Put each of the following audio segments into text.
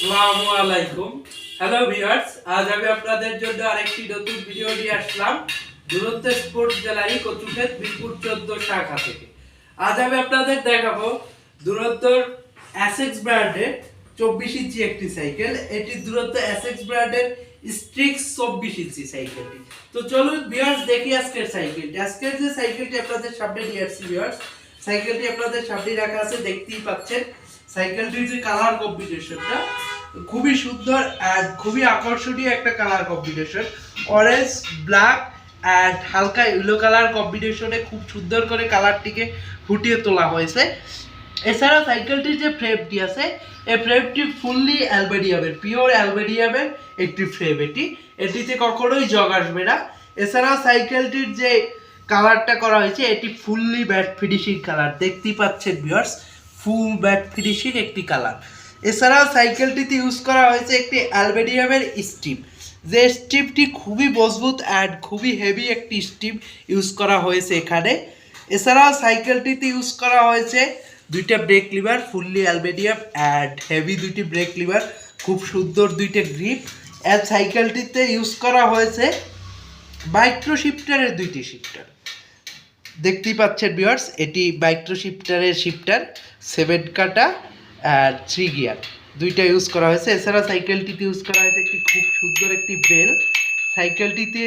আসসালামু আলাইকুম। Hello viewers, আজ আমি আপনাদের জন্য আরেকটি নতুন ভিডিও নিয়ে আসলাম দুরন্ত স্পোর্টস গ্যালারি কচুক্ষেত মিরপুর 14 শাখা থেকে। আজ আমি আপনাদের দেখাবো দুরন্তর অ্যাসেক্স ব্র্যান্ডের 24 ইঞ্চি একটি সাইকেল। এটি দুরন্ত অ্যাসেক্স ব্র্যান্ডের স্ট্রিক্স 24 ইঞ্চি সাইকেলটি। তো চলুন ভিউয়ার্স দেখি আজকের সাইকেলটি। আজকের যে সাইকেলটি আপনাদের সামনে নিয়ে আসছি ভিউয়ার্স, সাইকেলটি আপনাদের সামনে রাখা আছে, দেখতেই পাচ্ছেন। সাইকেলটির যে কালার কম্বিনেশনটা খুবই সুন্দর আর খুবই আকর্ষণীয় একটা colour combination. Orange, black and হালকা ইয়েলো কালার কম্বিনেশনে খুব সুন্দর করে কালারটিকে ফুটিয়ে তোলা হয়েছে। এছাড়া সাইকেলটির যে ফ্রেমটি আছে, এই ফ্রেমটি ফুললি অ্যালবেনিয়ামের, পিওর অ্যালবেনিয়ামের একটি ফ্রেম। এটিতে কখনোই জং আসবে না। এছাড়া সাইকেলটির যে কালারটা করা হয়েছে, এটি ফুললি ম্যাট ফিনিশিং কালার, দেখতেই পাচ্ছেন ভিউয়ার্স, ফুল ম্যাট ফিনিশিং একটি কালার। এছাড়াও সাইকেলটিতে ইউজ করা হয়েছে একটি অ্যালবেনিয়ামের স্টিপ, যে স্টিপটি খুবই মজবুত অ্যান্ড খুবই হেভি একটি স্টিপ ইউজ করা হয়েছে এখানে। এছাড়াও সাইকেলটিতে ইউজ করা হয়েছে দুইটা brake lever, fully aluminium and heavy দুইটি ব্রেক লিভার, খুব সুন্দর দুইটা গ্রিপ। অ্যান্ড সাইকেলটিতে ইউজ করা হয়েছে মাইক্রো শিফটারের দুইটি শিফটার, দেখতেই পাচ্ছেন ভিউয়ার্স, এটি মাইক্রো শিফটারের শিফটার 7 কাটা আর 3 গিয়ার দুইটা ইউজ করা হয়েছে। এছাড়া সাইকেলটিতে ইউজ করা হয়েছে একটি খুব সুন্দর একটি বেল। সাইকেলটিতে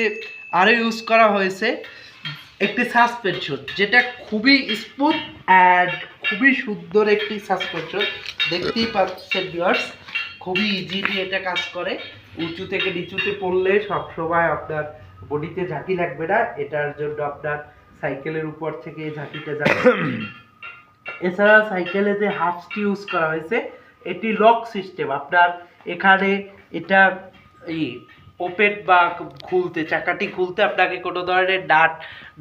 আরও ইউজ করা হয়েছে একটি সাসপেনশন, যেটা খুবই স্মুথ অ্যান্ড খুবই সুন্দর একটি সাসপেনশন, দেখতেই পাচ্ছেন ভিউয়ার্স, খুবই ইজিলি এটা কাজ করে। উঁচু থেকে নিচুতে পড়লে সবসময় আপনার বডিতে ঝাঁকি লাগবে না, এটার জন্য আপনার সাইকেলের উপর থেকে ঝাঁকিতে যাবে। এছাড়া সাইকেলে যে হাফসটি ইউজ করা হয়েছে, এটি লক সিস্টেম। আপনার এখানে এটা ওপেন বা খুলতে, চাকাটি খুলতে আপনাকে কোনো ধরনের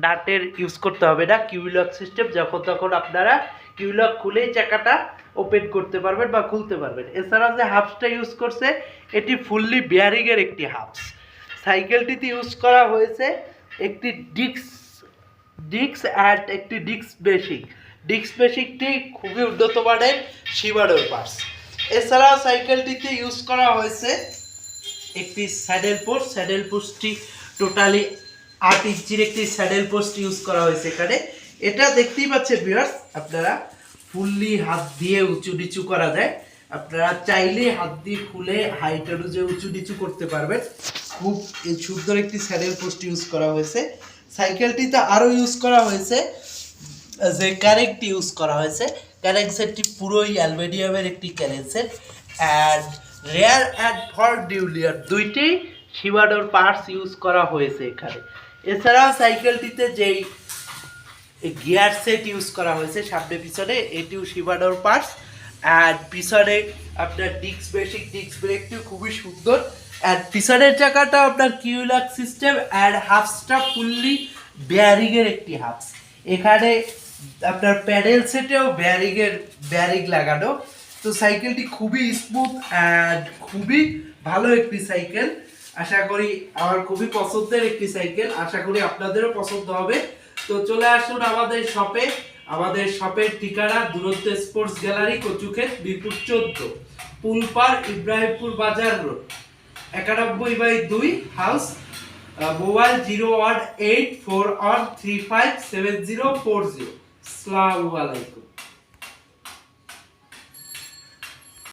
নাটের ইউজ করতে হবে না। কিউলক সিস্টেম, যখন তখন আপনারা কিউলক খুলেই চাকাটা ওপেন করতে পারবেন বা খুলতে পারবেন। এছাড়া যে হাফসটা ইউজ করছে, এটি ফুললি বিয়ারিংয়ের একটি হাফস। সাইকেলটিতে ইউজ করা হয়েছে একটি ডিস্ক অ্যান্ড একটি ডিস্ক বেসিকটি খুবই উন্নত মানের শিমানোর পার্টস। এছাড়া সাইকেলটিতে ইউজ করা হয়েছে একটি স্যাডেল পোস্টটি টোটালি 8 ইঞ্চির একটি স্যাডেল পোস্ট ইউজ করা হয়েছে এখানে। এটা দেখতেই পাচ্ছেন ভিউয়ার্স, আপনারা ফুললি হাত দিয়ে উঁচু নিচু করা যায়। আপনারা চাইলে হাত দিয়ে খুলে হাইট অনুযায়ী উঁচু নিচু করতে পারবেন। খুব সুন্দর একটি স্যাডেল পোস্ট ইউজ করা হয়েছে। সাইকেলটিতে আরও ইউজ করা হয়েছে যে ক্যারেক্টটি ইউজ করা হয়েছে, ক্যারেক্ট সেটটি পুরোই অ্যালবেনিয়ামের একটি ক্যারেক্ট set and rear and front derailleur দুইটি শিমানোর পার্টস ইউজ করা হয়েছে এখানে। এছাড়া সাইকেলটিতে যেই গিয়ার সেট ইউজ করা হয়েছে সামনে পিছনে, এটিও শিমানোর পার্টস অ্যান্ড পিছনে আপনার ডিস্ক ব্রেকটিও খুবই সুন্দর অ্যান্ড পিছনের চাকাটা আপনার কিউলক সিস্টেম অ্যান্ড হাফসটা ফুললি বেয়ারিংয়ের একটি হাফস। এখানে আপনার প্যাডেল সেটেও বেয়ারিং লাগানো। তো সাইকেলটি খুবই স্মুথ অ্যান্ড খুবই ভালো একটি সাইকেল। আশা করি আমার খুবই পছন্দের একটি সাইকেল, আশা করি আপনাদেরও পছন্দ হবে। তো চলে আসুন আমাদের শপে। আমাদের শপের ঠিকানা দুরন্ত স্পোর্টস গ্যালারি কচুক্ষেত মিরপুর 14, পুলপার ইব্রাহিমপুর বাজার রোড, 91/2 হাউস। মোবাইল 01841357040। আসসালামু আলাইকুম।